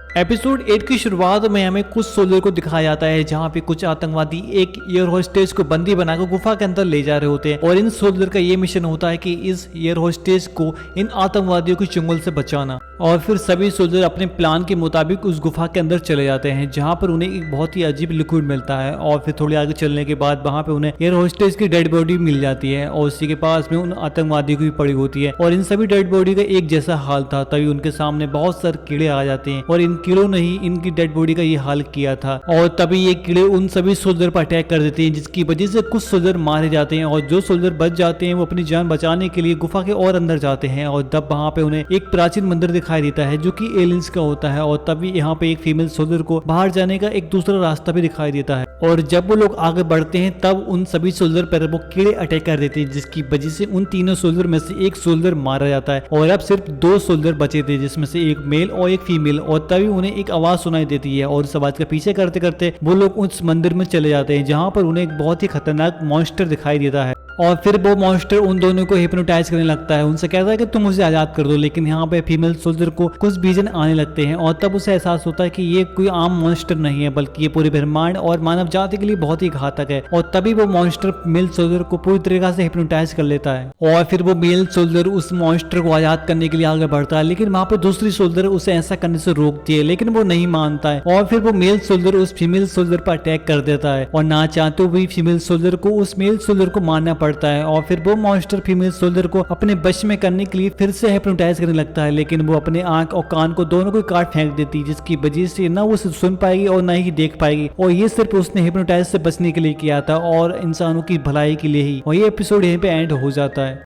Episode 8 की शुरुआत में हमें कुछ सोल्जर को दिखाया जाता है जहां पे कुछ आतंकवादी एक एयर होस्टेज को बंदी बनाकर गुफा के अंदर ले जा रहे होते हैं और इन सोल्जर का ये मिशन होता है कि इस एयर होस्टेज को इन आतंकवादियों के चुंगल से बचाना। और फिर सभी सोल्जर अपने प्लान के मुताबिक उस गुफा के अंदर चले जाते हैं जहां पर उन्हें एक बहुत ही अजीब लिक्विड मिलता है और फिर थोड़ी आगे चलने के बाद वहां पे उन्हें एयर होस्टेज की डेड बॉडी मिल जाती है और उसी के पास में उन आतंकवादियों की पड़ी होती है और इन सभी डेड बॉडी का एक जैसा हाल था। तभी उनके सामने बहुत सारे कीड़े आ जाते हैं और इन कीड़ों ने ही इनकी डेड बॉडी का ये हाल किया था और तभी ये कीड़े उन सभी सोल्जर पर अटैक कर देते हैं जिसकी वजह से कुछ सोल्जर मारे जाते हैं और जो सोल्जर बच जाते हैं वो अपनी जान बचाने के लिए गुफा के और अंदर जाते हैं और तब वहां पे उन्हें एक प्राचीन मंदिर दिखाई देता है जो कि एलियंस का होता है और तभी यहाँ पे एक फीमेल सोल्जर को बाहर जाने का एक दूसरा रास्ता भी दिखाई देता है और जब वो लोग आगे बढ़ते हैं तब उन सभी सोल्जर पर वो कीड़े अटैक कर देते हैं जिसकी वजह से उन तीनों सोल्जर में से एक सोल्जर मारा जाता है और अब सिर्फ 2 सोल्जर बचे थे जिसमें से एक मेल और एक फीमेल। और तभी उन्हें एक आवाज सुनाई देती है और उस आवाज का पीछे करते करते वो लोग उस मंदिर में चले जाते हैं जहाँ पर उन्हें एक बहुत ही खतरनाक मॉन्स्टर दिखाई देता है और फिर वो मॉन्स्टर उन दोनों को हिप्नोटाइज करने लगता है। उनसे कहता है कि तुम मुझे आजाद कर दो, लेकिन यहाँ पे फीमेल सोल्जर को कुछ विजन आने लगते हैं और तब उसे एहसास होता है कि ये कोई आम मॉन्स्टर नहीं है बल्कि ये पूरे ब्रह्मांड और मानव जाति के लिए बहुत ही घातक है। और तभी वो मॉन्स्टर मेल सोल्जर को पूरी तरीके से हिप्नोटाइज कर लेता है और फिर वो मेल सोल्जर उस मॉन्स्टर को आजाद करने के लिए आगे बढ़ता है, लेकिन वहाँ पे दूसरी सोल्जर उसे ऐसा करने से रोकती है लेकिन वो नहीं मानता है और फिर वो मेल सोल्जर उस फीमेल सोल्जर पर अटैक कर देता है और ना चाहते हुए फीमेल सोल्जर को उस मेल सोल्जर को मारना पड़ता है और फिर वो मॉन्स्टर फीमेल सोल्जर को अपने वश में करने के लिए फिर से हिप्नोटाइज करने लगता है, लेकिन वो अपने आंख और कान को दोनों को काट फेंक देती है जिसकी वजह से ना वो सुन पाएगी और ना ही देख पाएगी और ये सिर्फ उसने हिप्नोटाइज से बचने के लिए किया था और इंसानों की भलाई के लिए ही। और ये एपिसोड यहीं पे एंड हो जाता है।